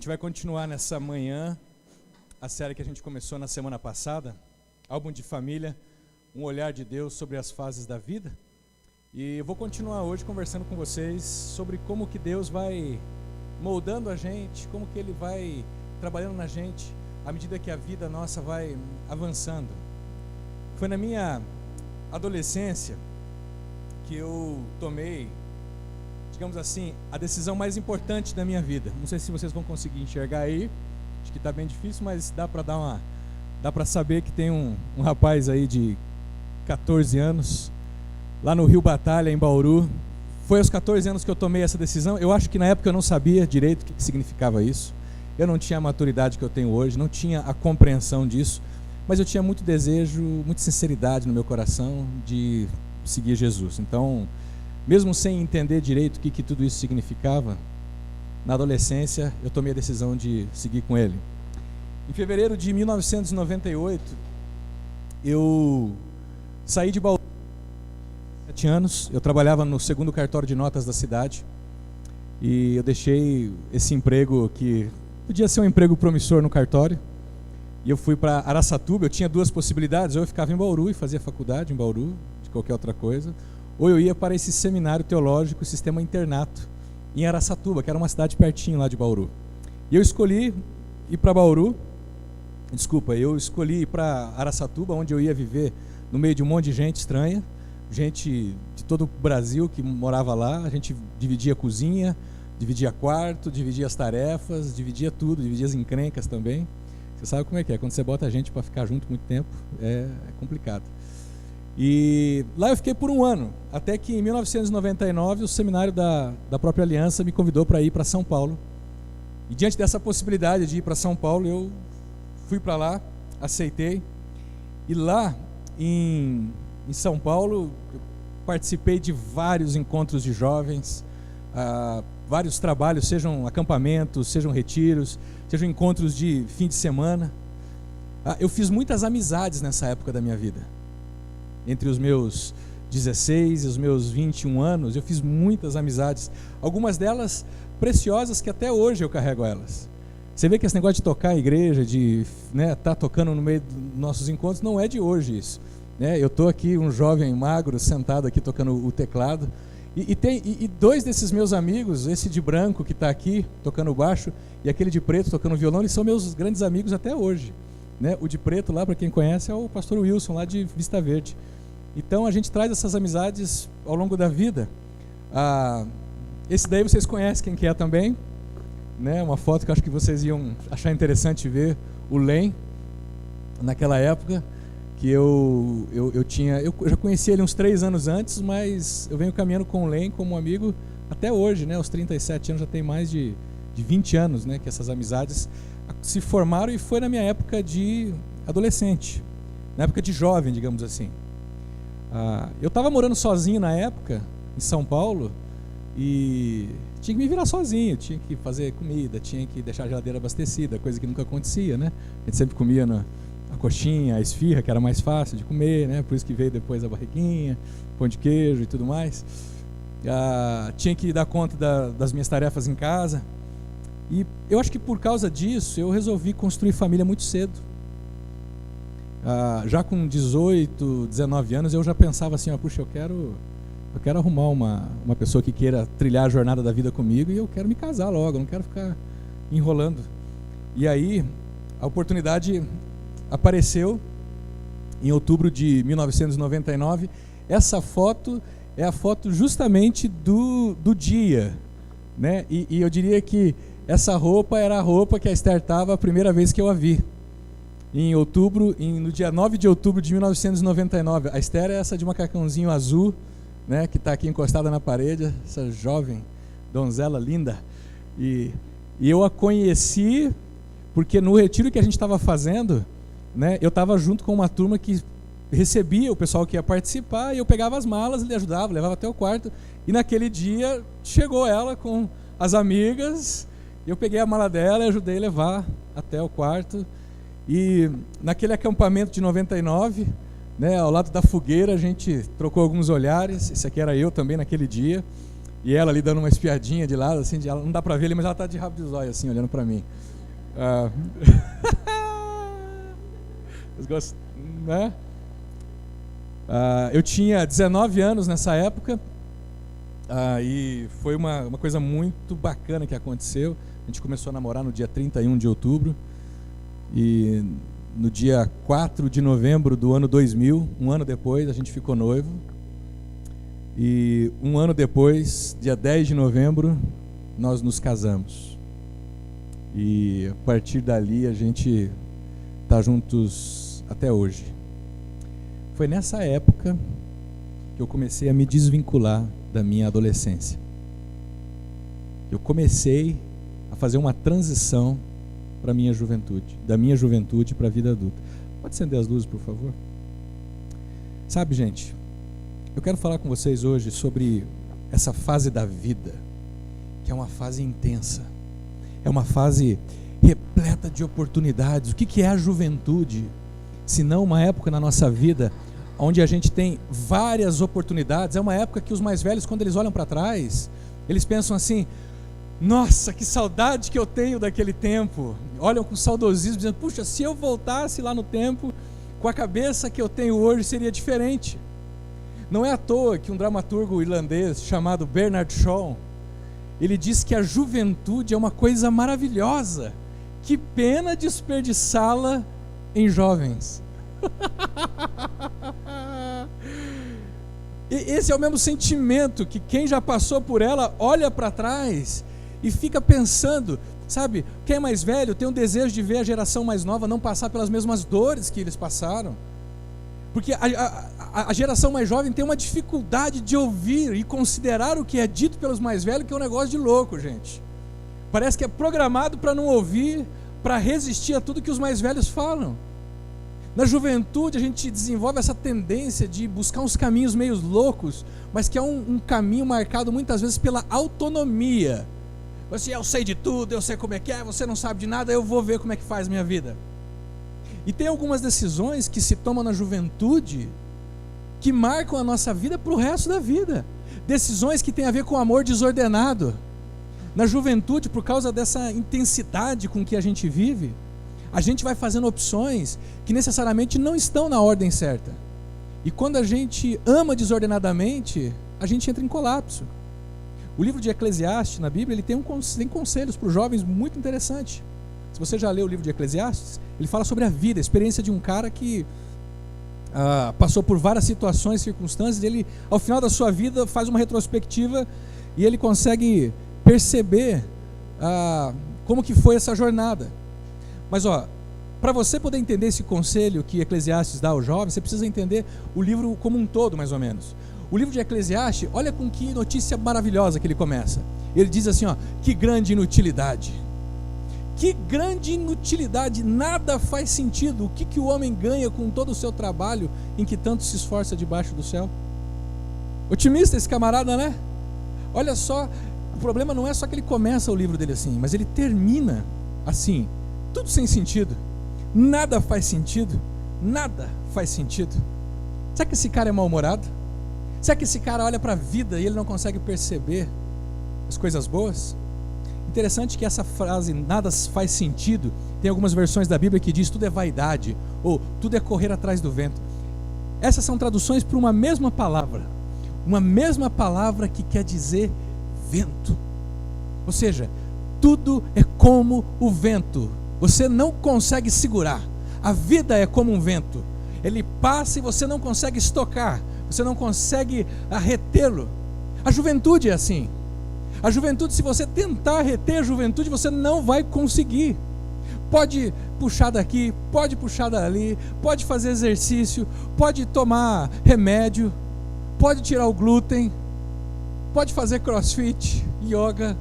gente vai continuar nessa manhã a série que a gente começou na semana passada, Álbum de Família, um olhar de Deus sobre as fases da vida. E eu vou continuar hoje conversando com vocês sobre como que Deus vai moldando a gente, como que Ele vai trabalhando na gente à medida que a vida nossa vai avançando. Foi na minha adolescência que eu tomei, digamos assim, a decisão mais importante da minha vida. Não sei se vocês vão conseguir enxergar aí, acho que está bem difícil, mas dá para saber que tem um rapaz aí de 14 anos, lá no Rio Batalha, em Bauru. Foi aos 14 anos que eu tomei essa decisão. Eu acho que na época eu não sabia direito o que significava isso. Eu não tinha a maturidade que eu tenho hoje, não tinha a compreensão disso, mas eu tinha muito desejo, muita sinceridade no meu coração de seguir Jesus. Então, mesmo sem entender direito o que tudo isso significava, na adolescência eu tomei a decisão de seguir com Ele. Em fevereiro de 1998, eu saí de Bauru. 7 anos, eu trabalhava no segundo cartório de notas da cidade e eu deixei esse emprego que podia ser um emprego promissor no cartório e eu fui para Araçatuba. Eu tinha duas possibilidades: ou eu ficava em Bauru e fazia faculdade em Bauru, de qualquer outra coisa, ou eu ia para esse seminário teológico, sistema internato, em Araçatuba, que era uma cidade pertinho lá de Bauru. E eu escolhi ir para eu escolhi ir para Araçatuba, onde eu ia viver no meio de um monte de gente estranha, gente de todo o Brasil que morava lá. A gente dividia a cozinha, dividia quarto, dividia as tarefas, dividia tudo, dividia as encrencas também. Você sabe como é que é, quando você bota a gente para ficar junto muito tempo, é complicado. E lá eu fiquei por um ano, até que em 1999 o seminário da própria Aliança me convidou para ir para São Paulo. E diante dessa possibilidade de ir para São Paulo, eu fui para lá, aceitei. E lá em São Paulo, eu participei de vários encontros de jovens, vários trabalhos, sejam acampamentos, sejam retiros, sejam encontros de fim de semana. Eu fiz muitas amizades nessa época da minha vida. Entre os meus 16 e os meus 21 anos, eu fiz muitas amizades, algumas delas preciosas que até hoje eu carrego elas. Você vê que esse negócio de tocar em igreja, de tá tocando no meio dos nossos encontros, não é de hoje isso. Eu estou aqui, um jovem magro, sentado aqui tocando o teclado, e dois desses meus amigos, esse de branco que está aqui tocando baixo e aquele de preto tocando violão, eles são meus grandes amigos até hoje. O de preto lá, para quem conhece, é o pastor Wilson, lá de Vista Verde. Então a gente traz essas amizades ao longo da vida. Esse daí vocês conhecem quem que é também, uma foto que eu acho que vocês iam achar interessante ver, o Len, naquela época que eu já conheci ele uns 3 anos antes, mas eu venho caminhando com o Len como amigo até hoje, aos 37 anos, já tem mais de 20 anos, que essas amizades se formaram, e foi na minha época de adolescente, na época de jovem, digamos assim. Eu estava morando sozinho na época, em São Paulo, e tinha que me virar sozinho, tinha que fazer comida, tinha que deixar a geladeira abastecida, coisa que nunca acontecia, A gente sempre comia a coxinha, a esfirra, que era mais fácil de comer, Por isso que veio depois a barriguinha, pão de queijo e tudo mais. Tinha que dar conta das minhas tarefas em casa. E eu acho que por causa disso eu resolvi construir família muito cedo. Já com 18, 19 anos eu já pensava assim, puxa, eu quero arrumar uma pessoa que queira trilhar a jornada da vida comigo, e eu quero me casar logo, eu não quero ficar enrolando. E aí a oportunidade apareceu em outubro de 1999. Essa foto é a foto justamente do dia, E eu diria que essa roupa era a roupa que a Esther estava a primeira vez que eu a vi. No dia 9 de outubro de 1999. A Esther é essa de macacãozinho azul, que está aqui encostada na parede, essa jovem donzela linda. E eu a conheci porque no retiro que a gente estava fazendo, eu estava junto com uma turma que recebia o pessoal que ia participar, e eu pegava as malas, ele ajudava, levava até o quarto. E naquele dia chegou ela com as amigas, eu peguei a mala dela e ajudei a levar até o quarto. E naquele acampamento de 99, ao lado da fogueira, a gente trocou alguns olhares. Esse aqui era eu também naquele dia. E ela ali dando uma espiadinha de lado, assim, não dá pra ver ali, mas ela tá de rabo de zóio, assim, olhando pra mim. Né? Eu tinha 19 anos nessa época, e foi uma coisa muito bacana que aconteceu. A gente começou a namorar no dia 31 de outubro, e no dia 4 de novembro do ano 2000, um ano depois, a gente ficou noivo. E um ano depois, dia 10 de novembro, nós nos casamos. E a partir dali a gente está juntos até hoje. Foi nessa época que eu comecei a me desvincular da minha adolescência. Eu comecei a fazer uma transição para a minha juventude, da minha juventude para a vida adulta. Pode acender as luzes, por favor? Sabe, gente, eu quero falar com vocês hoje sobre essa fase da vida, que é uma fase intensa, é uma fase repleta de oportunidades. O que é a juventude, se não uma época na nossa vida onde a gente tem várias oportunidades? É uma época que os mais velhos, quando eles olham para trás, eles pensam assim: nossa, que saudade que eu tenho daquele tempo. Olham com saudosismo, dizendo: puxa, se eu voltasse lá no tempo, com a cabeça que eu tenho hoje, seria diferente. Não é à toa que um dramaturgo irlandês chamado Bernard Shaw, ele diz que a juventude é uma coisa maravilhosa, que pena desperdiçá-la em jovens. Esse é o mesmo sentimento que quem já passou por ela olha para trás e fica pensando, sabe, quem é mais velho tem um desejo de ver a geração mais nova não passar pelas mesmas dores que eles passaram, porque a geração mais jovem tem uma dificuldade de ouvir e considerar o que é dito pelos mais velhos, que é um negócio de louco, gente. Parece que é programado para não ouvir, para resistir a tudo que os mais velhos falam. Na juventude a gente desenvolve essa tendência de buscar uns caminhos meio loucos, mas que é um caminho marcado muitas vezes pela autonomia. Assim, eu sei de tudo, eu sei como é que é, você não sabe de nada, eu vou ver como é que faz minha vida. E tem algumas decisões que se tomam na juventude que marcam a nossa vida para o resto da vida. Decisões que têm a ver com amor desordenado. Na juventude, por causa dessa intensidade com que a gente vive, a gente vai fazendo opções que necessariamente não estão na ordem certa. E quando a gente ama desordenadamente, a gente entra em colapso. O livro de Eclesiastes na Bíblia, ele tem conselhos para os jovens muito interessantes. Se você já leu o livro de Eclesiastes, ele fala sobre a vida, a experiência de um cara que passou por várias situações, circunstâncias, e ele, ao final da sua vida, faz uma retrospectiva e ele consegue perceber como que foi essa jornada. Mas para você poder entender esse conselho que Eclesiastes dá aos jovens, você precisa entender o livro como um todo, mais ou menos. O livro de Eclesiastes, olha com que notícia maravilhosa que ele começa. Ele diz assim, que grande inutilidade. Que grande inutilidade, nada faz sentido. O que o homem ganha com todo o seu trabalho em que tanto se esforça debaixo do céu? Otimista esse camarada, né? Olha só, o problema não é só que ele começa o livro dele assim, mas ele termina assim, tudo sem sentido. Nada faz sentido. Nada faz sentido. Será que esse cara é mal-humorado? Será que esse cara olha para a vida e ele não consegue perceber as coisas boas? Interessante que essa frase, nada faz sentido, tem algumas versões da Bíblia que diz tudo é vaidade, ou tudo é correr atrás do vento. Essas são traduções para uma mesma palavra que quer dizer vento. Ou seja, tudo é como o vento, você não consegue segurar. A vida é como um vento, ele passa e você não consegue estocar, você não consegue retê-lo. A juventude é assim. A juventude, se você tentar reter a juventude, você não vai conseguir. Pode puxar daqui, pode puxar dali, pode fazer exercício, pode tomar remédio, pode tirar o glúten, pode fazer crossfit, yoga.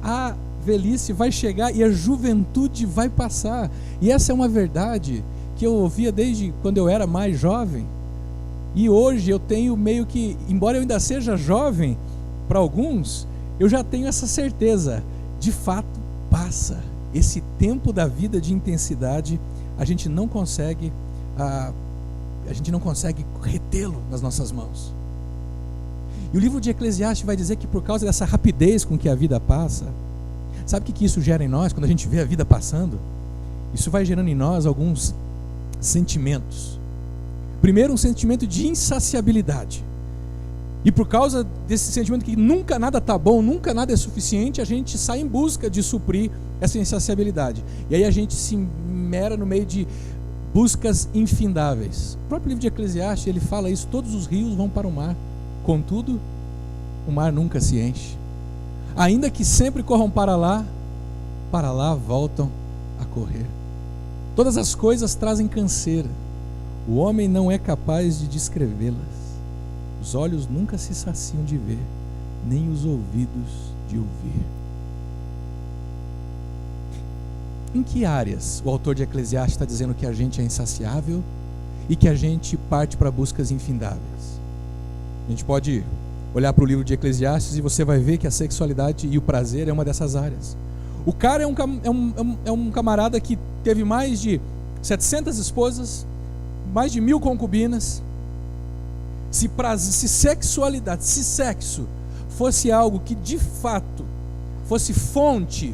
A velhice vai chegar e a juventude vai passar. E essa é uma verdade que eu ouvia desde quando eu era mais jovem. E hoje eu tenho meio que, embora eu ainda seja jovem, para alguns, eu já tenho essa certeza, de fato passa. Esse tempo da vida de intensidade, a gente não consegue retê-lo nas nossas mãos. E o livro de Eclesiastes vai dizer que por causa dessa rapidez com que a vida passa, sabe o que isso gera em nós quando a gente vê a vida passando? Isso vai gerando em nós alguns sentimentos. Primeiro, um sentimento de insaciabilidade. E por causa desse sentimento que nunca nada está bom, nunca nada é suficiente, a gente sai em busca de suprir essa insaciabilidade. E aí a gente se mera no meio de buscas infindáveis. O próprio livro de Eclesiastes, ele fala isso: todos os rios vão para o mar, contudo, o mar nunca se enche. Ainda que sempre corram para lá voltam a correr. Todas as coisas trazem canseira, o homem não é capaz de descrevê-las. Os olhos nunca se saciam de ver, nem os ouvidos de ouvir. Em que áreas o autor de Eclesiastes está dizendo que a gente é insaciável e que a gente parte para buscas infindáveis? A gente pode olhar para o livro de Eclesiastes e você vai ver que a sexualidade e o prazer é uma dessas áreas. O cara é um camarada que teve mais de 700 esposas, mais de 1000 concubinas. Se sexualidade, se sexo fosse algo que de fato fosse fonte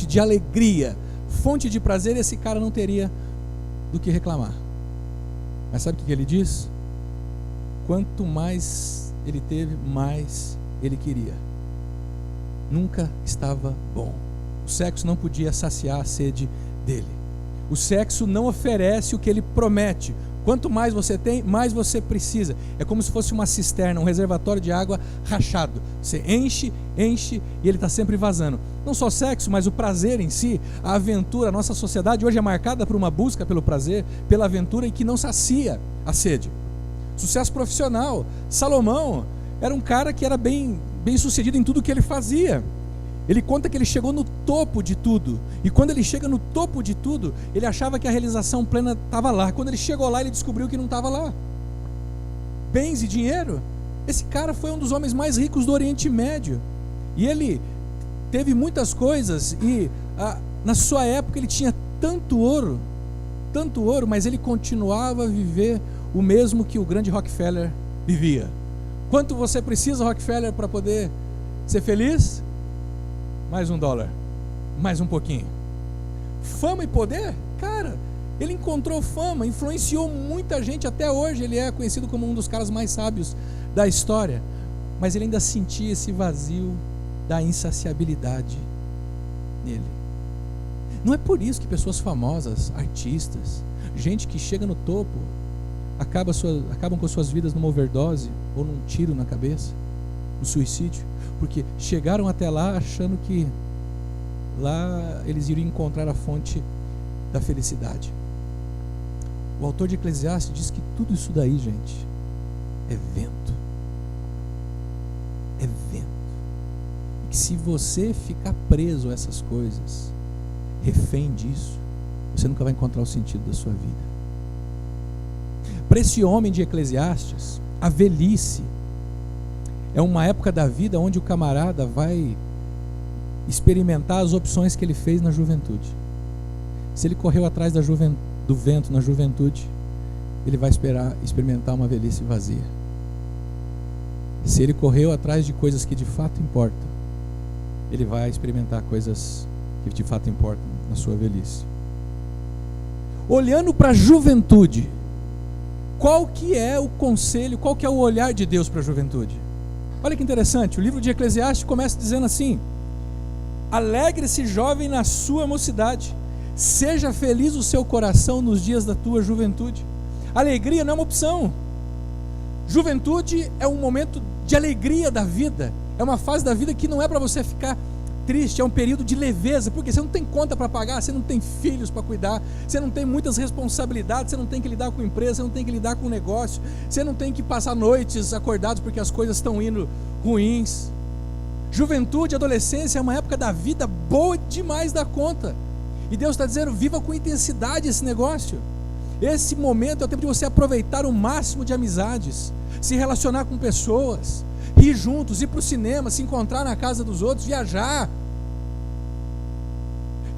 de alegria, fonte de prazer, esse cara não teria do que reclamar. Mas sabe o que ele diz? Quanto mais ele teve, mais ele queria. Nunca estava bom. O sexo não podia saciar a sede dele. O sexo não oferece o que ele promete. Quanto mais você tem, mais você precisa. É como se fosse uma cisterna, um reservatório de água rachado. Você enche e ele está sempre vazando. Não só sexo, mas o prazer em si, a aventura. A nossa sociedade hoje é marcada por uma busca pelo prazer, pela aventura, e que não sacia a sede. Sucesso profissional. Salomão era um cara que era bem sucedido em tudo que ele fazia. Ele conta que ele chegou no topo de tudo. E quando ele chega no topo de tudo, ele achava que a realização plena estava lá. Quando ele chegou lá, ele descobriu que não estava lá. Bens e dinheiro. Esse cara foi um dos homens mais ricos do Oriente Médio. E ele teve muitas coisas. E na sua época ele tinha tanto ouro, mas ele continuava a viver o mesmo que o grande Rockefeller vivia. Quanto você precisa, Rockefeller, para poder ser feliz? Mais $1, mais um pouquinho. Fama e poder? Cara, ele encontrou fama, influenciou muita gente. Até hoje ele é conhecido como um dos caras mais sábios da história. Mas ele ainda sentia esse vazio da insaciabilidade nele. Não é por isso que pessoas famosas, artistas, gente que chega no topo, acabam com suas vidas numa overdose ou num tiro na cabeça, no suicídio, porque chegaram até lá achando que lá eles iriam encontrar a fonte da felicidade. O autor de Eclesiastes diz que tudo isso daí, gente, é vento. É vento. E que se você ficar preso a essas coisas, refém disso, você nunca vai encontrar o sentido da sua vida. Para esse homem de Eclesiastes, a velhice é uma época da vida onde o camarada vai experimentar as opções que ele fez na juventude. Se ele correu atrás do vento na juventude, ele vai experimentar uma velhice vazia. Se ele correu atrás de coisas que de fato importam, ele vai experimentar coisas que de fato importam na sua velhice. Olhando para a juventude, qual que é o conselho, qual que é o olhar de Deus para a juventude? Olha que interessante, o livro de Eclesiastes começa dizendo assim: alegre-se, jovem, na sua mocidade, seja feliz o seu coração nos dias da tua juventude. Alegria não é uma opção. Juventude é um momento de alegria da vida, é uma fase da vida que não é para você ficar triste, é um período de leveza, porque você não tem conta para pagar, você não tem filhos para cuidar, você não tem muitas responsabilidades, você não tem que lidar com empresa, você não tem que lidar com negócio, você não tem que passar noites acordados porque as coisas estão indo ruins. Juventude, adolescência é uma época da vida boa demais da conta, e Deus está dizendo: viva com intensidade esse negócio. Esse momento é o tempo de você aproveitar o máximo de amizades, se relacionar com pessoas, ir juntos, ir para o cinema, se encontrar na casa dos outros, viajar,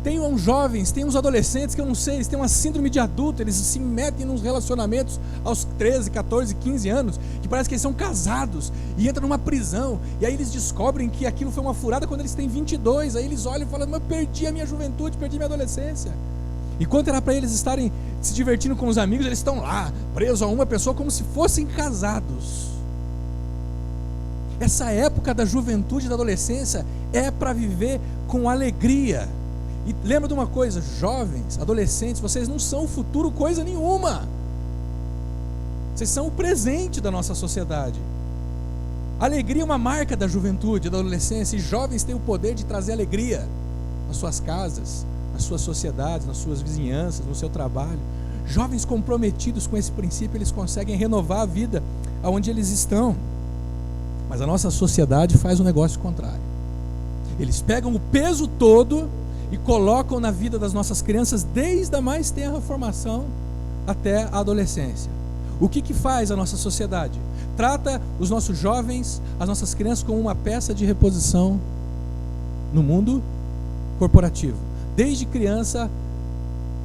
Tem uns jovens, tem uns adolescentes que eu não sei, eles têm uma síndrome de adulto, eles se metem nos relacionamentos aos 13, 14, 15 anos, que parece que eles são casados e entram numa prisão, e aí eles descobrem que aquilo foi uma furada quando eles têm 22, aí eles olham e falam, mas eu perdi a minha juventude, perdi a minha adolescência. Enquanto era para eles estarem se divertindo com os amigos, eles estão lá, presos a uma pessoa como se fossem casados. Essa época da juventude e da adolescência é para viver com alegria. E lembra de uma coisa, jovens, adolescentes, vocês não são o futuro coisa nenhuma. Vocês são o presente da nossa sociedade. A alegria é uma marca da juventude, da adolescência, e jovens têm o poder de trazer alegria nas suas casas, nas suas sociedades, nas suas vizinhanças, no seu trabalho. Jovens comprometidos com esse princípio, eles conseguem renovar a vida aonde eles estão. Mas a nossa sociedade faz um negócio contrário. Eles pegam o peso todo e colocam na vida das nossas crianças desde a mais tenra formação até a adolescência. O que faz a nossa sociedade? Trata os nossos jovens, as nossas crianças como uma peça de reposição no mundo corporativo. Desde criança,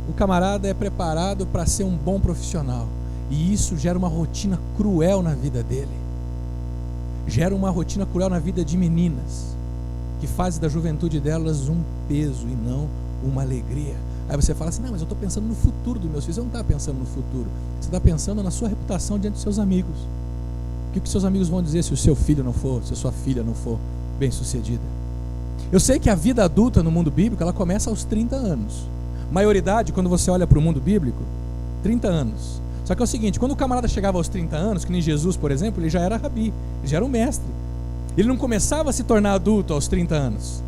o camarada é preparado para ser um bom profissional, e isso gera uma rotina cruel na vida dele. Gera uma rotina cruel na vida de meninas, que fazem da juventude delas um peso e não uma alegria. Aí você fala assim, não, mas eu estou pensando no futuro dos meus filhos. Você não está pensando no futuro, você está pensando na sua reputação diante dos seus amigos. O que seus amigos vão dizer se o seu filho não for, se a sua filha não for bem sucedida? Eu sei que a vida adulta no mundo bíblico, ela começa aos 30 anos. Maioridade, quando você olha para o mundo bíblico, 30 anos. Só que é o seguinte, quando o camarada chegava aos 30 anos, que nem Jesus, por exemplo, ele já era rabi, ele já era um mestre. Ele não começava a se tornar adulto aos 30 anos.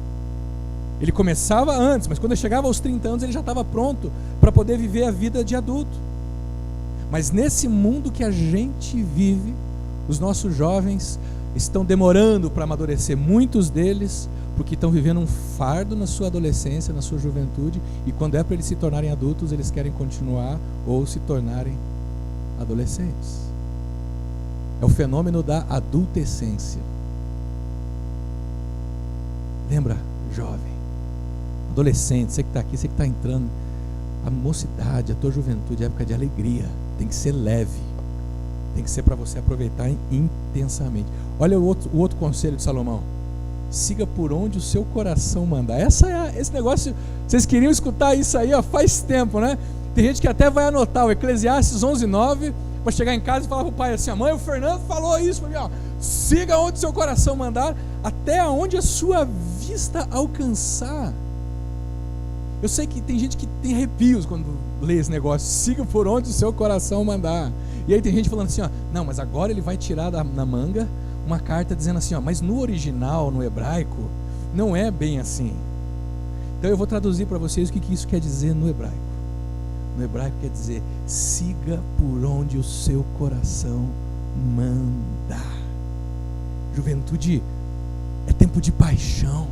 Ele começava antes, mas quando ele chegava aos 30 anos, ele já estava pronto para poder viver a vida de adulto. Mas nesse mundo que a gente vive, os nossos jovens estão demorando para amadurecer, muitos deles, porque estão vivendo um fardo na sua adolescência, na sua juventude, e quando é para eles se tornarem adultos, eles querem continuar ou se tornarem adolescentes. É o fenômeno da adultescência. Lembra, jovem, adolescente, você que está aqui, você que está entrando, a mocidade, a tua juventude é época de alegria, tem que ser leve, tem que ser para você aproveitar intensamente. Olha o outro conselho de Salomão: siga por onde o seu coração mandar. Esse negócio, vocês queriam escutar isso aí faz tempo, né? Tem gente que até vai anotar o Eclesiastes 11:9 para chegar em casa e falar para o pai assim: a mãe, o Fernando falou isso para mim, siga onde o seu coração mandar, até onde a sua vista alcançar. Eu sei que tem gente que tem arrepios quando lê esse negócio, siga por onde o seu coração mandar. E aí tem gente falando assim, não, mas agora ele vai tirar na manga uma carta dizendo assim, mas no original, no hebraico, não é bem assim. Então eu vou traduzir para vocês o que isso quer dizer no hebraico. No hebraico quer dizer, siga por onde o seu coração mandar. Juventude é tempo de paixão.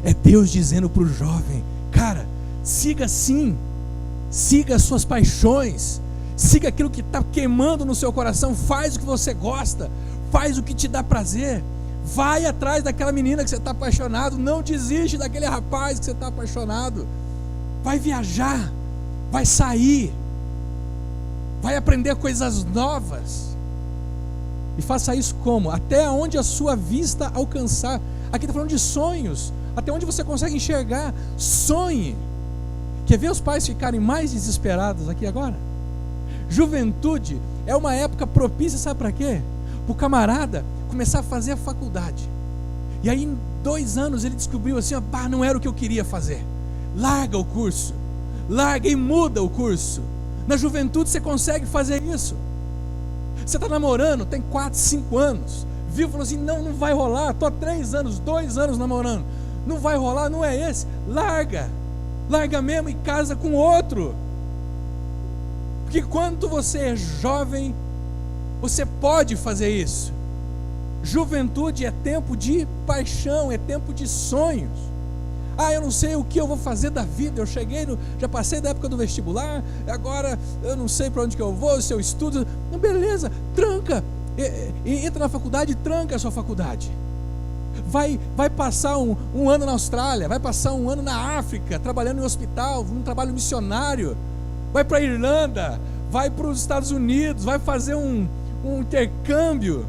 É Deus dizendo para o jovem, cara, siga sim, siga as suas paixões, siga aquilo que está queimando no seu coração, faz o que você gosta, faz o que te dá prazer, vai atrás daquela menina que você está apaixonado, não desiste daquele rapaz que você está apaixonado, vai viajar, vai sair, vai aprender coisas novas, e faça isso como? Até onde a sua vista alcançar. Aqui está falando de sonhos, até onde você consegue enxergar. Sonhe. Quer ver os pais ficarem mais desesperados aqui agora? Juventude é uma época propícia, sabe para quê? Para o camarada começar a fazer a faculdade. E aí em 2 anos ele descobriu assim, não era o que eu queria fazer. Larga o curso, larga e muda o curso. Na juventude você consegue fazer isso. Você está namorando, tem 4, 5 anos, viu, falou assim, não vai rolar, estou há 3 anos, 2 anos namorando, não vai rolar, não é esse, larga mesmo e casa com outro. Porque quando você é jovem, você pode fazer isso. Juventude é tempo de paixão, é tempo de sonhos. Eu não sei o que eu vou fazer da vida, eu já passei da época do vestibular, agora eu não sei para onde que eu vou, se eu estudo, beleza, tranca, entra na faculdade e tranca a sua faculdade. vai passar um ano na Austrália, vai passar um ano na África, trabalhando em hospital, num trabalho missionário, vai para a Irlanda, vai para os Estados Unidos, vai fazer um intercâmbio,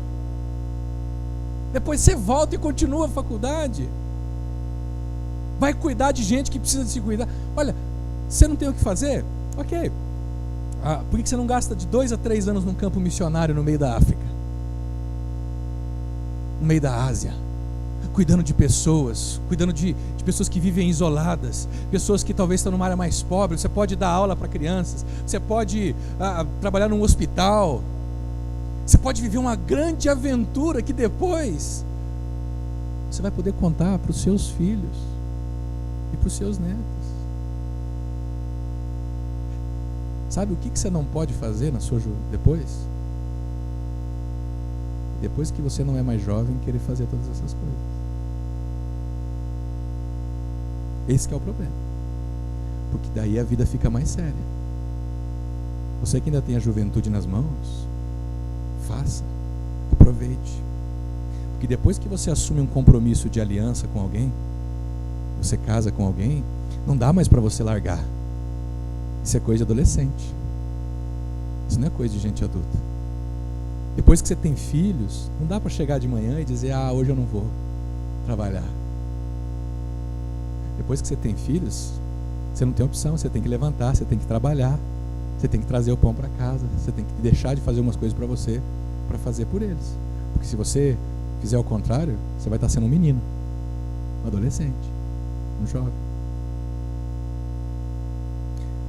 depois você volta e continua a faculdade, vai cuidar de gente que precisa de se cuidar. Olha, você não tem o que fazer? Ok, por que você não gasta de 2 a 3 anos num campo missionário no meio da África, no meio da Ásia, cuidando de pessoas, cuidando de pessoas que vivem isoladas, pessoas que talvez estão numa área mais pobre? Você pode dar aula para crianças, você pode trabalhar num hospital, você pode viver uma grande aventura que depois você vai poder contar para os seus filhos e para os seus netos. Sabe o que você não pode fazer na sua depois? Depois que você não é mais jovem, querer fazer todas essas coisas. Esse que é o problema. Porque daí a vida fica mais séria. Você que ainda tem a juventude nas mãos, faça, aproveite. Porque depois que você assume um compromisso de aliança com alguém, você casa com alguém, não dá mais para você largar. Isso é coisa de adolescente. Isso não é coisa de gente adulta. Depois que você tem filhos, não dá para chegar de manhã e dizer: hoje eu não vou trabalhar. Depois que você tem filhos, você não tem opção, você tem que levantar, você tem que trabalhar, você tem que trazer o pão para casa, você tem que deixar de fazer umas coisas para você, para fazer por eles. Porque se você fizer o contrário, você vai estar sendo um menino, um adolescente, um jovem.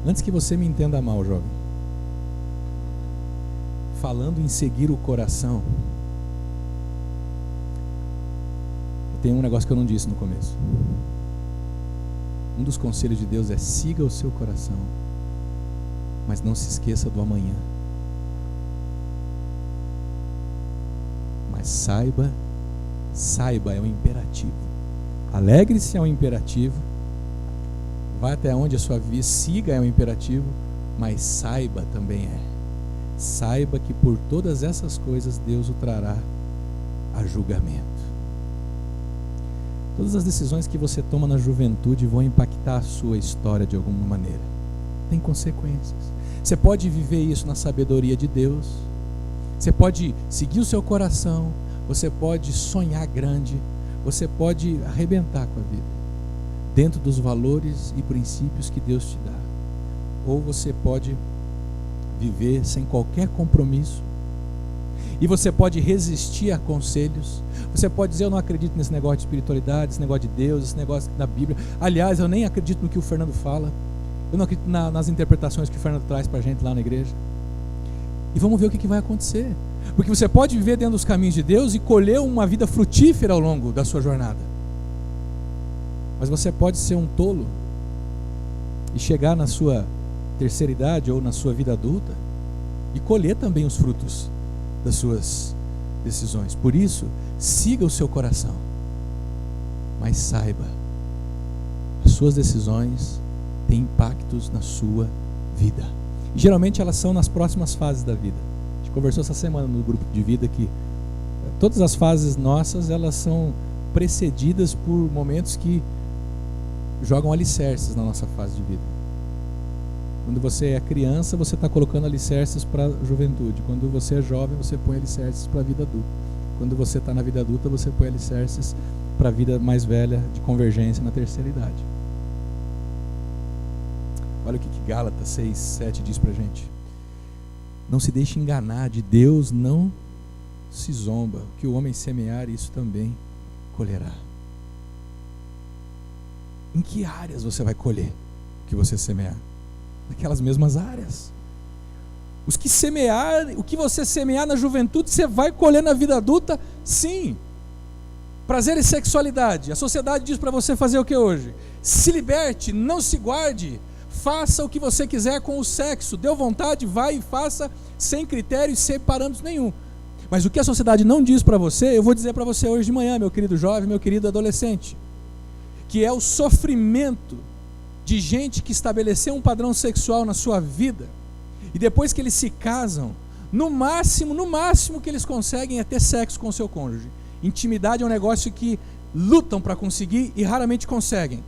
Antes que você me entenda mal, jovem, falando em seguir o coração, tem um negócio que eu não disse no começo. Um dos conselhos de Deus é: siga o seu coração, mas não se esqueça do amanhã. Mas saiba é um imperativo. Alegre-se é um imperativo. Vá até onde a sua vida, siga é um imperativo, mas saiba também é. Saiba que por todas essas coisas Deus o trará a julgamento. Todas as decisões que você toma na juventude vão impactar a sua história de alguma maneira. Tem consequências. Você pode viver isso na sabedoria de Deus. Você pode seguir o seu coração. Você pode sonhar grande. Você pode arrebentar com a vida, dentro dos valores e princípios que Deus te dá. Ou você pode viver sem qualquer compromisso. E você pode resistir a conselhos. Você pode dizer: eu não acredito nesse negócio de espiritualidade, esse negócio de Deus, esse negócio da Bíblia. Aliás, eu nem acredito no que o Fernando fala. Eu não acredito nas interpretações que o Fernando traz para a gente lá na igreja. E vamos ver o que vai acontecer. Porque você pode viver dentro dos caminhos de Deus e colher uma vida frutífera ao longo da sua jornada. Mas você pode ser um tolo e chegar na sua terceira idade ou na sua vida adulta e colher também os frutos das suas decisões. Por isso, siga o seu coração, mas saiba, as suas decisões têm impactos na sua vida. E geralmente elas são nas próximas fases da vida. A gente conversou essa semana no grupo de vida que todas as fases nossas, elas são precedidas por momentos que jogam alicerces na nossa fase de vida. Quando você é criança, você está colocando alicerces para a juventude. Quando você é jovem, você põe alicerces para a vida adulta. Quando você está na vida adulta, você põe alicerces para a vida mais velha, de convergência na terceira idade. Olha o que Gálatas 6, 7 diz para a gente. Não se deixe enganar, de Deus não se zomba. O que o homem semear, isso também colherá. Em que áreas você vai colher o que você semear? Naquelas mesmas áreas. O que você semear na juventude, você vai colher na vida adulta, sim. Prazer e sexualidade. A sociedade diz para você fazer o que hoje? Se liberte, não se guarde, faça o que você quiser com o sexo. Deu vontade, vai e faça, sem critério e sem parâmetros nenhum. Mas o que a sociedade não diz para você, eu vou dizer para você hoje de manhã, meu querido jovem, meu querido adolescente, que é o sofrimento de gente que estabeleceu um padrão sexual na sua vida, e depois que eles se casam, no máximo que eles conseguem é ter sexo com o seu cônjuge, Intimidade é um negócio que lutam para conseguir e raramente conseguem.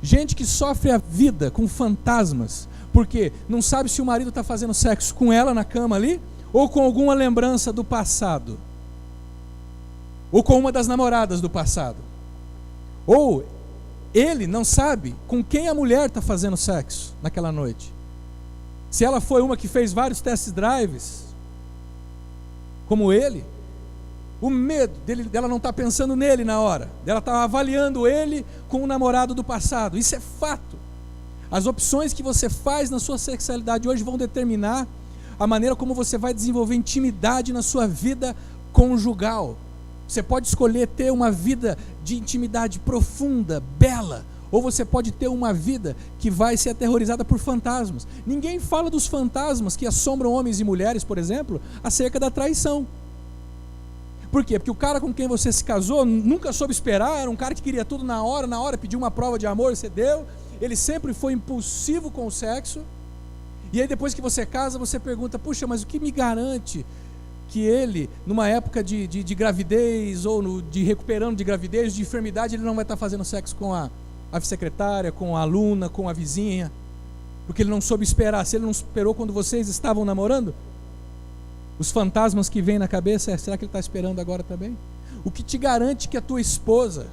Gente que sofre a vida com fantasmas, porque não sabe se o marido está fazendo sexo com ela na cama ali, ou com alguma lembrança do passado, ou com uma das namoradas do passado, ou ele não sabe com quem a mulher está fazendo sexo naquela noite. Se ela foi uma que fez vários test drives, como ele, o medo dela não estar pensando nele na hora, dela estar avaliando ele com o namorado do passado. Isso é fato. As opções que você faz na sua sexualidade hoje vão determinar a maneira como você vai desenvolver intimidade na sua vida conjugal. Você pode escolher ter uma vida de intimidade profunda, bela, ou você pode ter uma vida que vai ser aterrorizada por fantasmas. Ninguém fala dos fantasmas que assombram homens e mulheres, por exemplo, acerca da traição. Por quê? Porque o cara com quem você se casou nunca soube esperar, era um cara que queria tudo na hora, pediu uma prova de amor, você deu. Ele sempre foi impulsivo com o sexo. E aí depois que você casa, você pergunta, puxa, mas o que me garante que ele, numa época de gravidez, ou de recuperando de gravidez, de enfermidade, ele não vai estar fazendo sexo com a secretária, com a aluna, com a vizinha, porque ele não soube esperar. Se ele não esperou quando vocês estavam namorando, os fantasmas que vêm na cabeça, será que ele está esperando agora também? O que te garante que a tua esposa,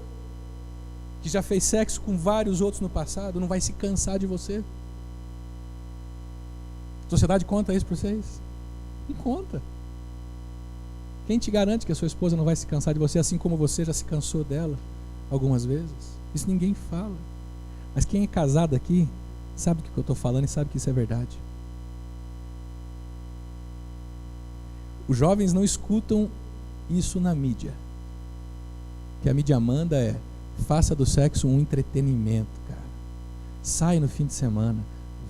que já fez sexo com vários outros no passado, não vai se cansar de você? A sociedade conta isso para vocês? Não conta. Quem te garante que a sua esposa não vai se cansar de você, assim como você já se cansou dela algumas vezes? Isso ninguém fala. Mas quem é casado aqui sabe do que eu estou falando e sabe que isso é verdade. Os jovens não escutam isso na mídia. O que a mídia manda é: faça do sexo um entretenimento, cara. Sai no fim de semana,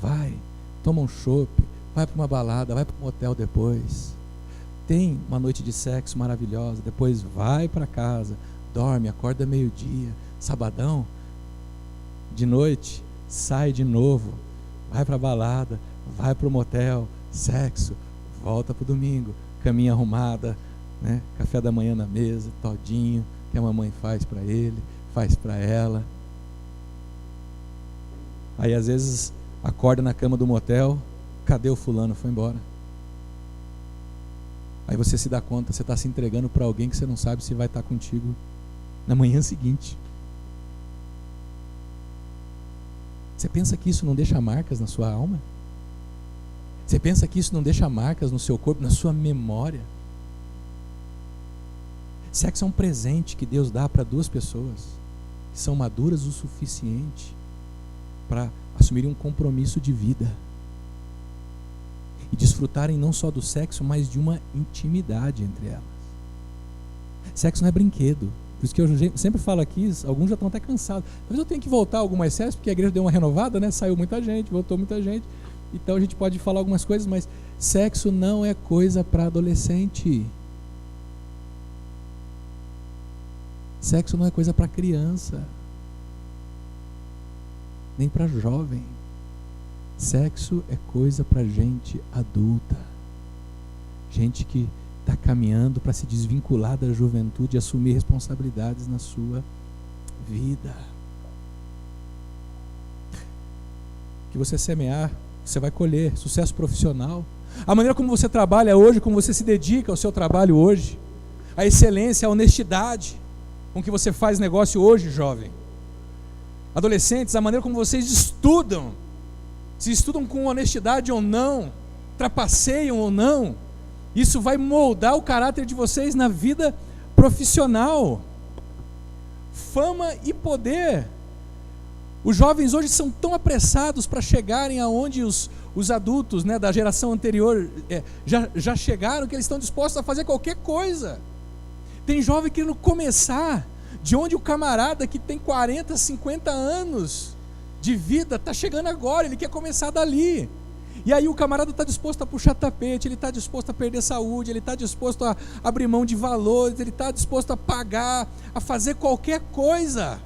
vai, toma um chopp, vai para uma balada, vai para um motel depois. Tem uma noite de sexo maravilhosa, depois vai para casa, dorme, acorda meio-dia, sabadão, de noite, sai de novo, vai para a balada, vai para o motel, sexo, volta para o domingo, caminha arrumada, né? Café da manhã na mesa, todinho, que a mamãe faz para ele, faz para ela. Aí às vezes acorda na cama do motel, cadê o fulano? Foi embora. Aí você se dá conta, você está se entregando para alguém que você não sabe se vai estar contigo na manhã seguinte. Você pensa que isso não deixa marcas na sua alma? Você pensa que isso não deixa marcas no seu corpo, na sua memória? Sexo é um presente que Deus dá para duas pessoas que são maduras o suficiente para assumirem um compromisso de vida e desfrutarem não só do sexo, mas de uma intimidade entre elas. Sexo não é brinquedo. Por isso que eu sempre falo aqui, alguns já estão até cansados. Talvez eu tenha que voltar algumas séries, porque a igreja deu uma renovada, né? Saiu muita gente, voltou muita gente. Então a gente pode falar algumas coisas, mas sexo não é coisa para adolescente. Sexo não é coisa para criança, nem para jovem. Sexo é coisa para gente adulta, gente que está caminhando para se desvincular da juventude e assumir responsabilidades na sua vida. Que você semear, você vai colher sucesso profissional. A maneira como você trabalha hoje, como você se dedica ao seu trabalho hoje, a excelência, a honestidade com que você faz negócio hoje, jovem. Adolescentes, a maneira como vocês estudam, se estudam com honestidade ou não, trapaceiam ou não, isso vai moldar o caráter de vocês na vida profissional. Fama e poder. Os jovens hoje são tão apressados para chegarem aonde os adultos, né, da geração anterior já chegaram, que eles estão dispostos a fazer qualquer coisa. Tem jovem querendo começar de onde o camarada que tem 40, 50 anos de vida está chegando agora, ele quer começar dali. E aí o camarada está disposto a puxar tapete, ele está disposto a perder saúde, ele está disposto a abrir mão de valores, ele está disposto a pagar, a fazer qualquer coisa.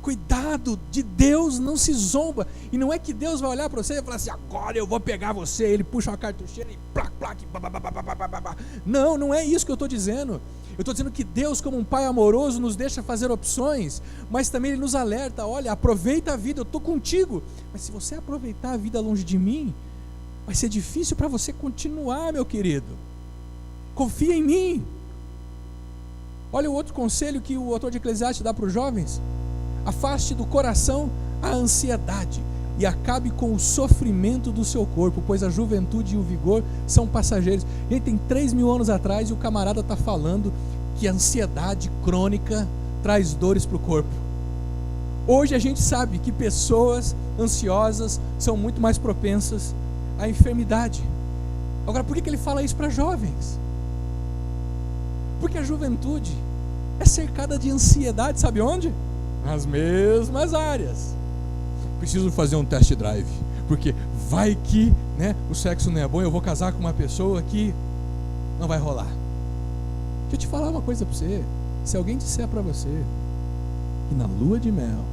Cuidado, de Deus não se zomba. E não é que Deus vai olhar para você e falar assim: agora eu vou pegar você. Ele puxa uma cartucheira e plac, plac, babá. Não, não é isso que eu estou dizendo. Eu estou dizendo que Deus, como um pai amoroso, nos deixa fazer opções, mas também Ele nos alerta: olha, aproveita a vida, eu estou contigo. Mas se você aproveitar a vida longe de mim, vai ser difícil para você continuar, meu querido. Confia em mim. Olha o outro conselho que o autor de Eclesiastes dá para os jovens: afaste do coração a ansiedade e acabe com o sofrimento do seu corpo, pois a juventude e o vigor são passageiros. Ele tem 3.000 anos atrás e o camarada está falando que a ansiedade crônica traz dores para o corpo. Hoje a gente sabe que pessoas ansiosas são muito mais propensas à enfermidade. Agora, por que ele fala isso para jovens? Porque a juventude é cercada de ansiedade, sabe onde? Nas mesmas áreas. Preciso fazer um test drive, porque vai que, né, o sexo não é bom, eu vou casar com uma pessoa que não vai rolar. Deixa eu te falar uma coisa para você: se alguém disser para você que na lua de mel,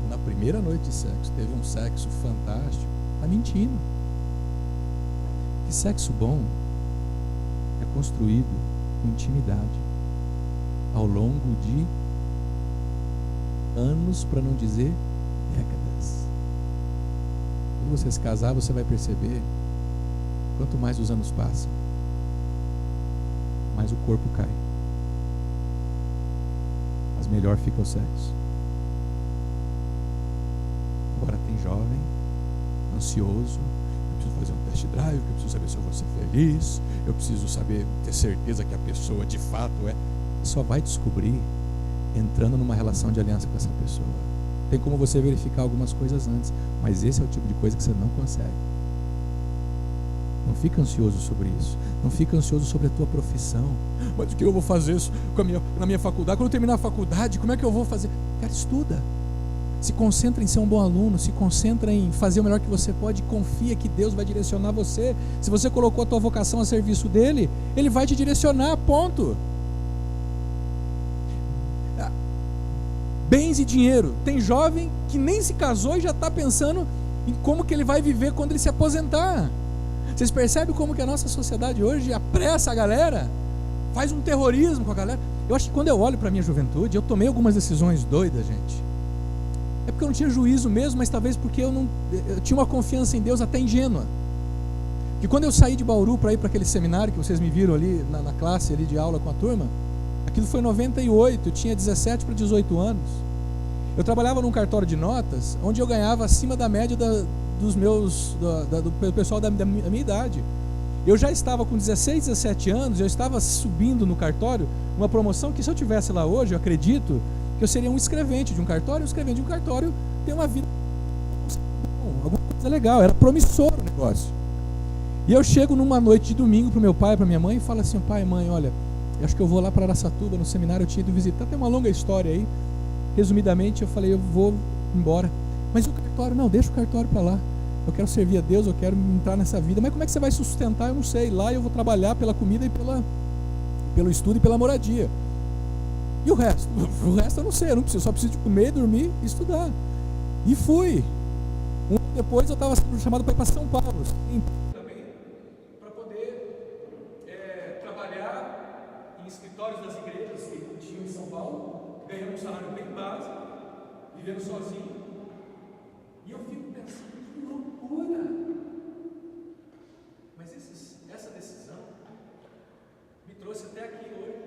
na primeira noite de sexo, teve um sexo fantástico, está mentindo. Que sexo bom é construído com intimidade ao longo de anos, para não dizer décadas. Quando você se casar, você vai perceber, quanto mais os anos passam, mais o corpo cai, mas melhor fica o sexo. Agora tem jovem, ansioso: eu preciso fazer um test drive, eu preciso saber se eu vou ser feliz, eu preciso saber, ter certeza que a pessoa de fato é. Só vai descobrir entrando numa relação de aliança com essa pessoa. Tem como você verificar algumas coisas antes, mas esse é o tipo de coisa que você não consegue. Não fica ansioso sobre isso. Não fica ansioso sobre a tua profissão. Mas o que eu vou fazer na minha faculdade? Quando eu terminar a faculdade, como é que eu vou fazer? Cara, estuda. Se concentra em ser um bom aluno, se concentra em fazer o melhor que você pode, confia que Deus vai direcionar você. Se você colocou a tua vocação a serviço dele, Ele vai te direcionar, ponto. Bens e dinheiro. Tem jovem que nem se casou e já está pensando em como que ele vai viver quando ele se aposentar. Vocês percebem como que a nossa sociedade hoje apressa a galera? Faz um terrorismo com a galera. Eu acho que quando eu olho para a minha juventude, eu tomei algumas decisões doidas, gente. É porque eu não tinha juízo mesmo, mas talvez porque eu tinha uma confiança em Deus até ingênua. Que quando eu saí de Bauru para ir para aquele seminário que vocês me viram ali na classe ali de aula com a turma, aquilo foi em 98, eu tinha 17 para 18 anos. Eu trabalhava num cartório de notas, onde eu ganhava acima da média do pessoal da minha idade. Eu já estava com 16, 17 anos, eu estava subindo no cartório, uma promoção que se eu tivesse lá hoje, eu acredito que eu seria um escrevente de um cartório. O escrevente de um cartório tem uma vida, alguma coisa legal, era promissor o negócio. E eu chego numa noite de domingo para o meu pai, para minha mãe, e falo assim: pai, mãe, olha, eu acho que eu vou lá para Araçatuba, no seminário eu tinha ido visitar, tem uma longa história aí. Resumidamente, eu falei: eu vou embora. Mas o cartório? Não, deixa o cartório para lá. Eu quero servir a Deus, eu quero entrar nessa vida. Mas como é que você vai sustentar? Eu não sei. Lá eu vou trabalhar pela comida e pelo estudo e pela moradia. E o resto? O resto eu não sei, eu só preciso de comer, dormir e estudar. E fui. Um ano depois eu estava sendo chamado para ir para São Paulo. Também para poder trabalhar em escritórios das igrejas que tinham em São Paulo, ganhando um salário bem básico, vivendo sozinho. E eu fico pensando: que loucura! Mas essa decisão me trouxe até aqui hoje.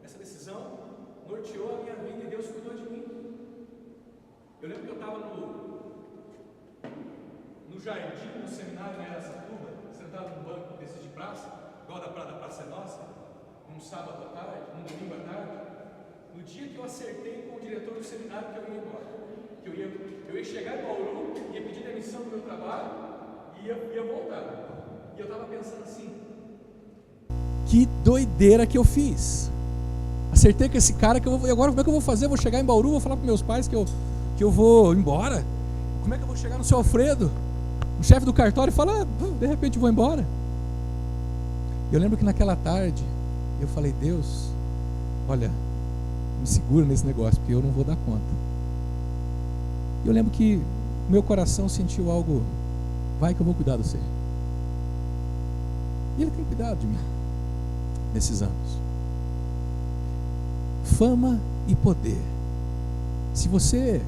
Essa decisão norteou a minha vida e Deus cuidou de mim. Eu lembro que eu estava no jardim, no seminário em Araçatuba, sentado num banco desses de praça, igual da Praça é Nossa, num sábado à tarde, num domingo à tarde, no dia que eu acertei com o diretor do seminário que eu ia embora, que eu ia chegar em Bauru, ia pedir demissão do meu trabalho e ia voltar. E eu estava pensando assim: que doideira que eu fiz. Acertei com esse cara, agora como é que eu vou fazer? Eu vou chegar em Bauru, vou falar para meus pais que eu vou embora? Como é que eu vou chegar no seu Alfredo, o chefe do cartório, e falar: de repente vou embora? Eu lembro que naquela tarde eu falei: Deus, olha, me segura nesse negócio, porque eu não vou dar conta. E eu lembro que meu coração sentiu algo, vai que eu vou cuidar de você. E ele tem cuidado de mim nesses anos. Fama e poder. Se você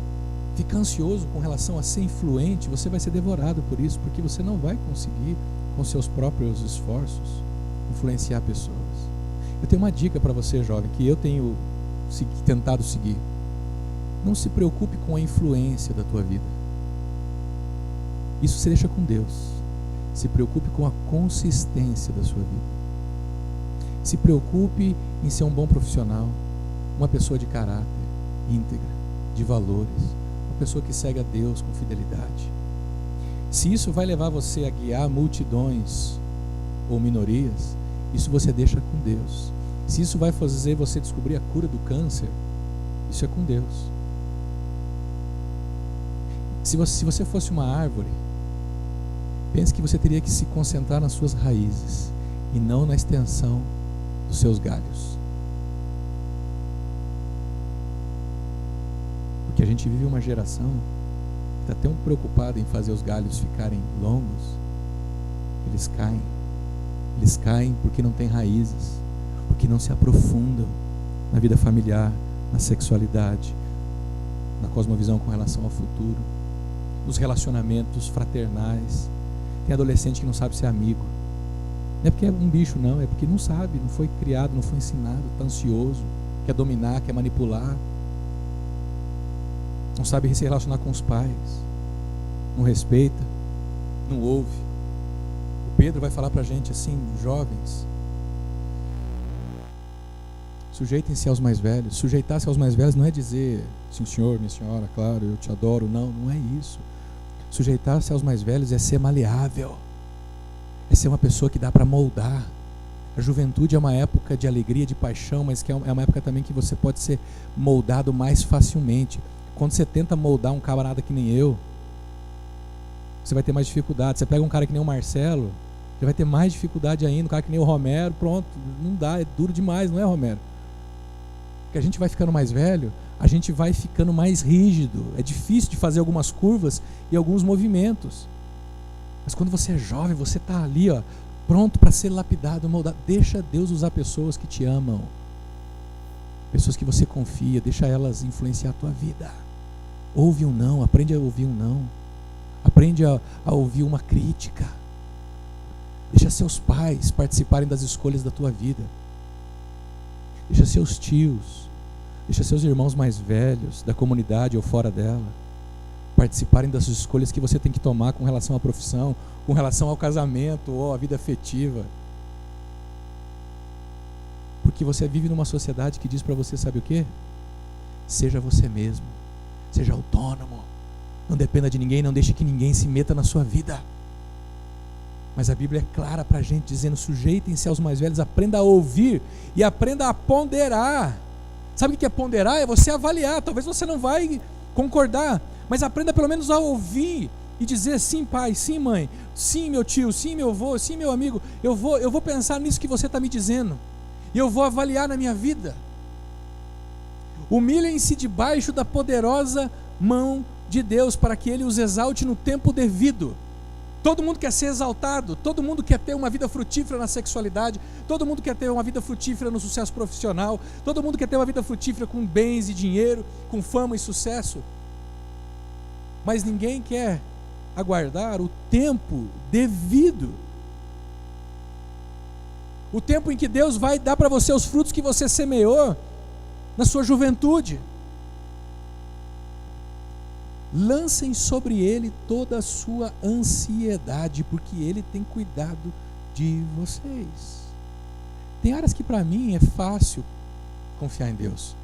ficar ansioso com relação a ser influente, você vai ser devorado por isso, porque você não vai conseguir, com seus próprios esforços, influenciar pessoas. Eu tenho uma dica para você, jovem, que eu tenho tentado seguir. Não se preocupe com a influência da tua vida. Isso você deixa com Deus. Se preocupe com a consistência da sua vida. Se preocupe em ser um bom profissional, uma pessoa de caráter íntegra, de valores, uma pessoa que segue a Deus com fidelidade. Se isso vai levar você a guiar multidões ou minorias, isso você deixa com Deus. Se isso vai fazer você descobrir a cura do câncer, isso é com Deus. Se você fosse uma árvore, pense que você teria que se concentrar nas suas raízes e não na extensão dos seus galhos. Porque a gente vive uma geração que está tão preocupada em fazer os galhos ficarem longos, que eles caem. Eles caem porque não têm raízes, porque não se aprofundam na vida familiar, na sexualidade, na cosmovisão com relação ao futuro, nos relacionamentos fraternais. Tem adolescente que não sabe ser amigo. Não é porque é um bicho, não. É porque não sabe, não foi criado, não foi ensinado, está ansioso, quer dominar, quer manipular. Não sabe se relacionar com os pais. Não respeita, não ouve. O Pedro vai falar para a gente assim, jovens, sujeitem-se aos mais velhos. Sujeitar-se aos mais velhos não é dizer, sim senhor, minha senhora, claro, eu te adoro. Não, não é isso. Sujeitar-se aos mais velhos é ser maleável, é ser uma pessoa que dá para moldar. A juventude é uma época de alegria, de paixão, mas que é uma época também que você pode ser moldado mais facilmente. Quando você tenta moldar um camarada que nem eu, você vai ter mais dificuldade. Você pega um cara que nem o Marcelo, você vai ter mais dificuldade ainda. Um cara que nem o Romero, pronto, não dá, é duro demais, não é, Romero? Porque a gente vai ficando mais velho, a gente vai ficando mais rígido. É difícil de fazer algumas curvas e alguns movimentos. Mas quando você é jovem, você está ali, ó, pronto para ser lapidado, moldado. Deixa Deus usar pessoas que te amam, pessoas que você confia, deixa elas influenciar a tua vida. Ouve um não, aprende a ouvir um não. Aprende a ouvir uma crítica. Deixa seus pais participarem das escolhas da tua vida. Deixa seus tios, deixa seus irmãos mais velhos, da comunidade ou fora dela, participarem das escolhas que você tem que tomar com relação à profissão, com relação ao casamento ou à vida afetiva. Porque você vive numa sociedade que diz para você, sabe o quê? Seja você mesmo, seja autônomo, não dependa de ninguém, não deixe que ninguém se meta na sua vida. Mas a Bíblia é clara para a gente, dizendo, sujeitem-se aos mais velhos, aprenda a ouvir e aprenda a ponderar. Sabe o que é ponderar? É você avaliar. Talvez você não vai concordar, mas aprenda pelo menos a ouvir e dizer, sim pai, sim mãe, sim meu tio, sim meu avô, sim meu amigo, eu vou pensar nisso que você está me dizendo, e eu vou avaliar na minha vida. Humilhem-se debaixo da poderosa mão de Deus, para que Ele os exalte no tempo devido. Todo mundo quer ser exaltado, todo mundo quer ter uma vida frutífera na sexualidade, todo mundo quer ter uma vida frutífera no sucesso profissional, todo mundo quer ter uma vida frutífera com bens e dinheiro, com fama e sucesso. Mas ninguém quer aguardar o tempo devido. O tempo em que Deus vai dar para você os frutos que você semeou na sua juventude. Lancem sobre Ele toda a sua ansiedade, porque Ele tem cuidado de vocês. Tem áreas que para mim é fácil confiar em Deus,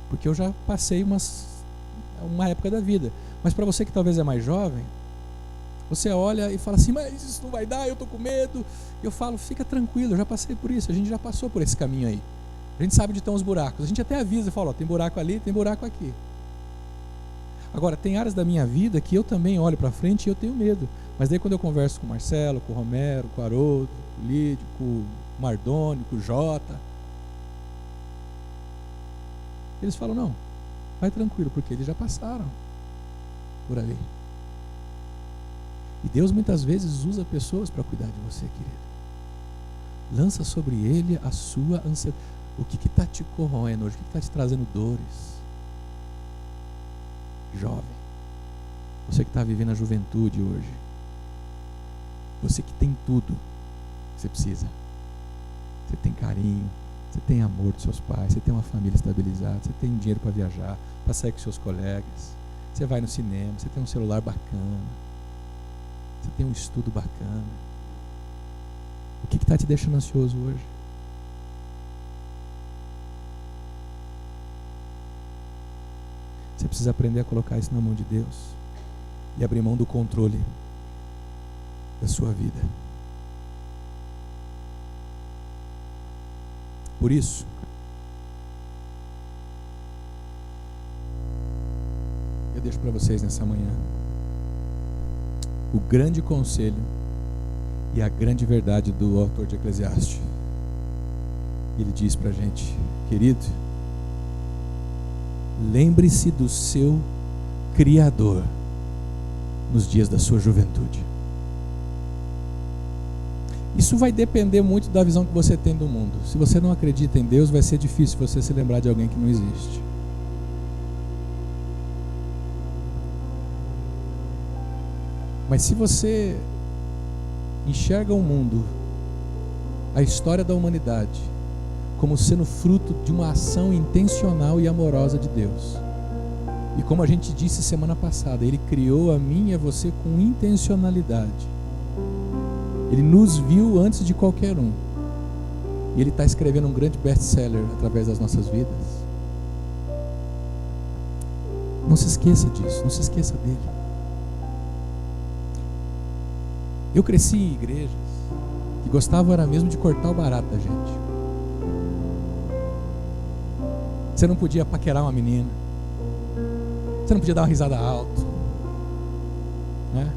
porque eu já passei uma época da vida. Mas para você que talvez é mais jovem, você olha e fala assim, mas isso não vai dar, eu estou com medo. Eu falo, fica tranquilo, eu já passei por isso, a gente já passou por esse caminho aí. A gente sabe onde estão os buracos, a gente até avisa e fala, ó, tem buraco ali, tem buraco aqui. Agora, tem áreas da minha vida que eu também olho para frente e eu tenho medo. Mas daí quando eu converso com o Marcelo, com o Romero, com o Haroldo, com o Lídio, com o Mardônio, com o Jota, Eles falam, não, vai tranquilo, porque eles já passaram por ali. E Deus muitas vezes usa pessoas para cuidar de você, querido. Lança sobre ele a sua ansiedade. O que está te corroendo hoje? O que está te trazendo dores? Jovem, você que está vivendo a juventude hoje, você que tem tudo que você precisa. Você tem carinho, você tem amor dos seus pais, você tem uma família estabilizada, você tem dinheiro para viajar, para sair com seus colegas, você vai no cinema, você tem um celular bacana, você tem um estudo bacana. O que está te deixando ansioso hoje? Você precisa aprender a colocar isso na mão de Deus e abrir mão do controle da sua vida. Por isso, eu deixo para vocês nessa manhã o grande conselho e a grande verdade do autor de Eclesiastes. Ele diz para a gente, querido, lembre-se do seu Criador nos dias da sua juventude. Isso vai depender muito da visão que você tem do mundo. Se você não acredita em Deus, vai ser difícil você se lembrar de alguém que não existe. Mas se você enxerga o mundo, a história da humanidade, como sendo fruto de uma ação intencional e amorosa de Deus, e como a gente disse semana passada, Ele criou a mim e a você com intencionalidade. Ele nos viu antes de qualquer um. E Ele está escrevendo um grande best-seller através das nossas vidas. Não se esqueça disso, não se esqueça dele. Eu cresci em igrejas que gostavam era mesmo de cortar o barato da gente. Você não podia paquerar uma menina. Você não podia dar uma risada alto, né?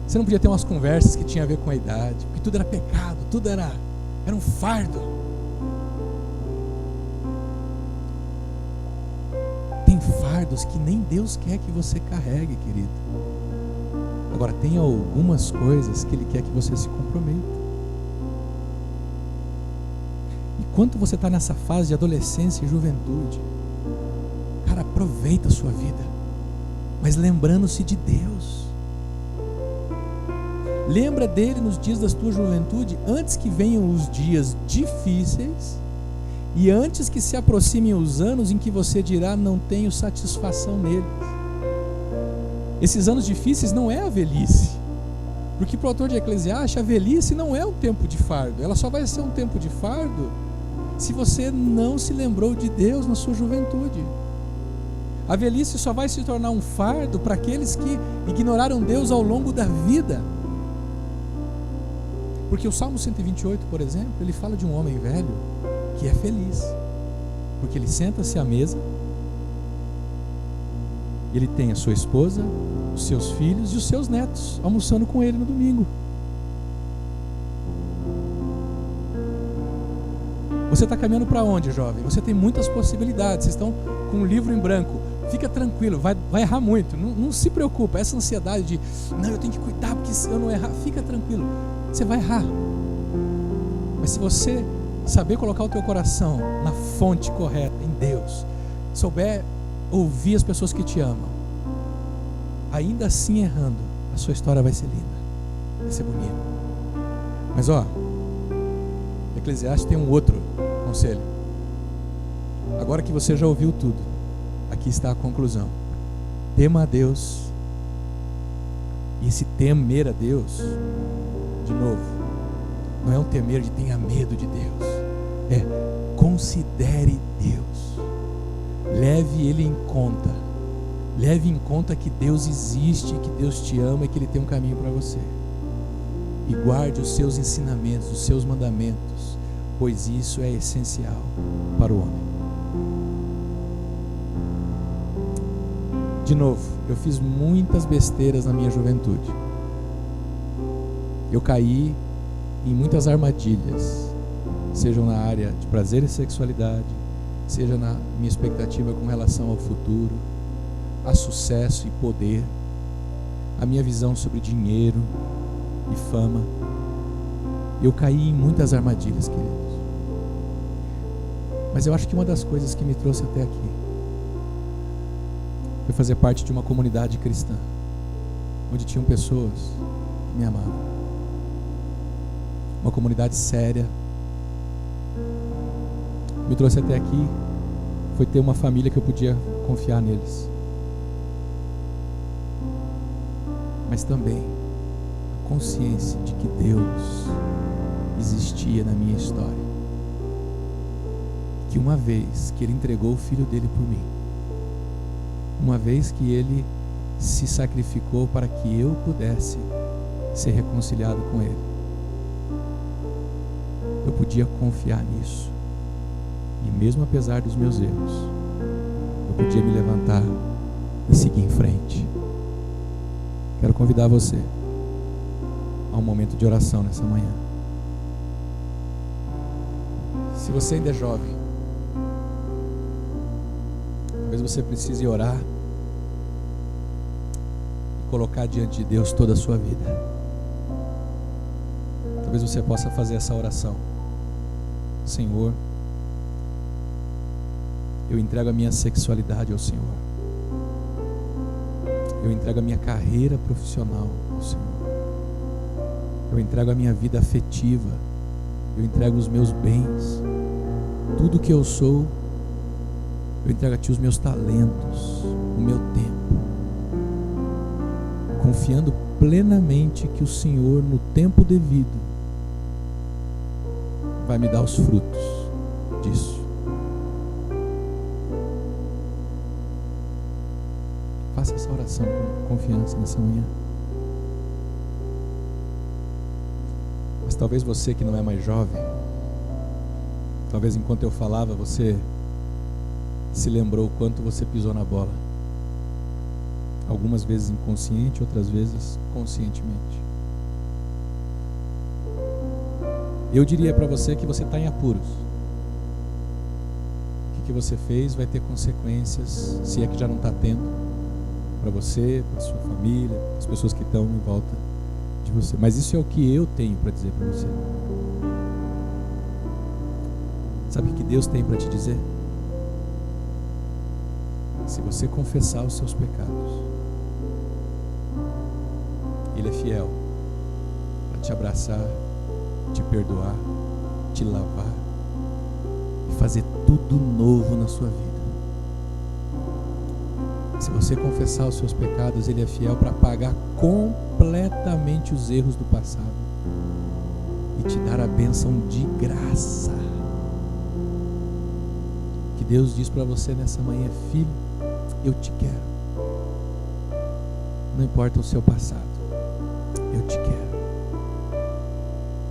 Você não podia ter umas conversas que tinham a ver com a idade, porque tudo era pecado, tudo era um fardo. Tem fardos que nem Deus quer que você carregue, querido. Agora, tem algumas coisas que Ele quer que você se comprometa. Enquanto você está nessa fase de adolescência e juventude, cara, aproveita a sua vida, mas lembrando-se de Deus. Lembra dele nos dias da tua juventude, antes que venham os dias difíceis e antes que se aproximem os anos em que você dirá, não tenho satisfação neles. Esses anos difíceis não é a velhice, porque para o autor de Eclesiastes, a velhice não é um tempo de fardo, ela só vai ser um tempo de fardo se você não se lembrou de Deus na sua juventude. A velhice só vai se tornar um fardo para aqueles que ignoraram Deus ao longo da vida. Porque o Salmo 128, por exemplo, ele fala de um homem velho que é feliz, porque ele senta-se à mesa, ele tem a sua esposa, os seus filhos e os seus netos almoçando com ele no domingo. Você está caminhando para onde, jovem? Você tem muitas possibilidades, vocês estão com um livro em branco. Fica tranquilo, vai errar muito, não se preocupa. Essa ansiedade de, não, eu tenho que cuidar porque se eu não errar, fica tranquilo, você vai errar. Mas se você saber colocar o teu coração na fonte correta, em Deus, souber ouvir as pessoas que te amam, ainda assim errando, a sua história vai ser linda, vai ser bonita. Mas Eclesiastes tem um outro conselho. Agora que você já ouviu tudo, aqui está a conclusão. Tema a Deus. E esse temer a Deus, de novo, não é um temer de tenha medo de Deus, é considere Deus, leve Ele em conta, leve em conta que Deus existe, que Deus te ama e que Ele tem um caminho para você, e guarde os seus ensinamentos, os seus mandamentos, pois isso é essencial para o homem. De novo, eu fiz muitas besteiras na minha juventude. Eu caí em muitas armadilhas, sejam na área de prazer e sexualidade, seja na minha expectativa com relação ao futuro, a sucesso e poder, a minha visão sobre dinheiro e fama. Eu caí em muitas armadilhas, queridos. Mas eu acho que uma das coisas que me trouxe até aqui foi fazer parte de uma comunidade cristã, onde tinham pessoas que me amavam. Uma comunidade séria. Me trouxe até aqui foi ter uma família que eu podia confiar neles. Mas também a consciência de que Deus existia na minha história. Que uma vez que Ele entregou o Filho dele por mim, uma vez que Ele se sacrificou para que eu pudesse ser reconciliado com Ele, eu podia confiar nisso. E mesmo apesar dos meus erros, eu podia me levantar e seguir em frente. Quero convidar você a um momento de oração nessa manhã. Se você ainda é jovem, talvez você precise orar e colocar diante de Deus toda a sua vida. Talvez você possa fazer essa oração. Senhor, eu entrego a minha sexualidade ao Senhor. Eu entrego a minha carreira profissional ao Senhor. Eu entrego a minha vida afetiva. Eu entrego os meus bens. Tudo que eu sou, eu entrego a Ti os meus talentos, o meu tempo. Confiando plenamente que o Senhor, no tempo devido, vai me dar os frutos disso. Faça essa oração com confiança nessa manhã. Mas talvez você que não é mais jovem, talvez enquanto eu falava você se lembrou o quanto você pisou na bola. Algumas vezes inconsciente, outras vezes conscientemente. Eu diria para você que você está em apuros. O que você fez vai ter consequências, se é que já não está tendo, para você, para sua família, para as pessoas que estão em volta de você. Mas isso é o que eu tenho para dizer para você. Sabe o que Deus tem para te dizer? Se você confessar os seus pecados, Ele é fiel para te abraçar, te perdoar, te lavar e fazer tudo novo na sua vida. Se você confessar os seus pecados, Ele é fiel para apagar completamente os erros do passado e te dar a bênção de graça. O que Deus diz para você nessa manhã é: filho, eu te quero. Não importa o seu passado, eu te quero.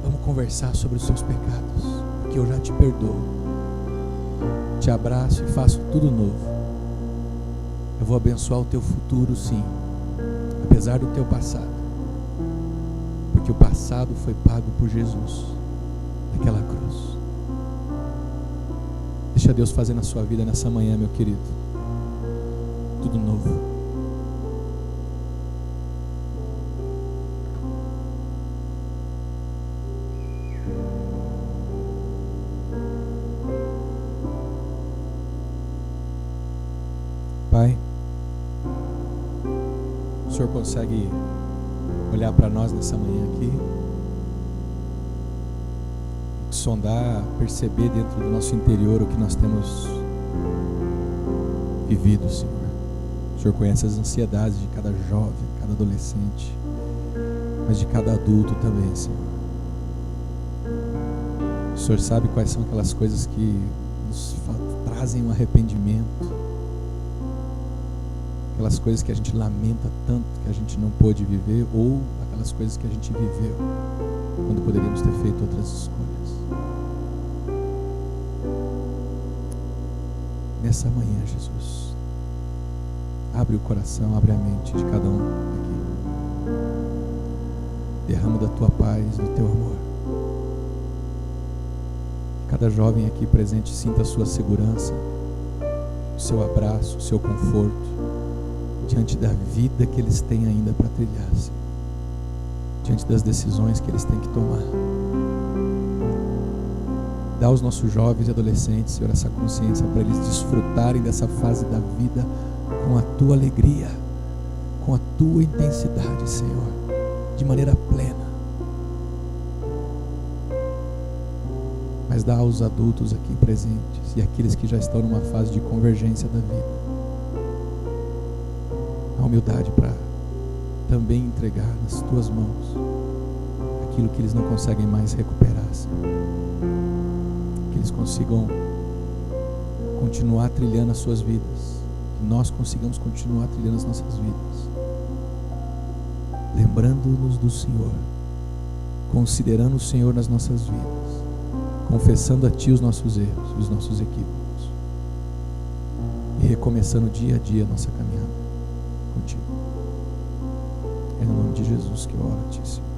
Vamos conversar sobre os seus pecados, porque eu já te perdoo. Te abraço e faço tudo novo. Eu vou abençoar o teu futuro, sim, apesar do teu passado, porque o passado foi pago por Jesus naquela cruz. Deixa Deus fazer na sua vida nessa manhã, meu querido, tudo novo. Pai, o Senhor consegue olhar para nós nessa manhã aqui, sondar, perceber dentro do nosso interior o que nós temos vivido, Senhor. O Senhor conhece as ansiedades de cada jovem, cada adolescente, mas de cada adulto também, Senhor. O Senhor sabe quais são aquelas coisas que nos trazem um arrependimento, aquelas coisas que a gente lamenta tanto que a gente não pôde viver, ou aquelas coisas que a gente viveu quando poderíamos ter feito outras escolhas. Nessa manhã, Jesus, abre o coração, abre a mente de cada um aqui. Derrama da tua paz, do teu amor. cada jovem aqui presente sinta a sua segurança, o seu abraço, o seu conforto, diante da vida que eles têm ainda para trilhar, Senhor. Diante das decisões que eles têm que tomar. Dá aos nossos jovens e adolescentes, Senhor, essa consciência para eles desfrutarem dessa fase da vida com a Tua alegria, com a Tua intensidade, Senhor, de maneira plena. Mas dá aos adultos aqui presentes e aqueles que já estão numa fase de convergência da vida a humildade para também entregar nas Tuas mãos aquilo que eles não conseguem mais recuperar, Senhor. Que eles consigam continuar trilhando as suas vidas, que nós consigamos continuar trilhando as nossas vidas, lembrando-nos do Senhor, considerando o Senhor nas nossas vidas, confessando a Ti os nossos erros e os nossos equívocos e recomeçando dia a dia a nossa caminhada contigo. É no nome de Jesus que eu oro a Ti, Senhor.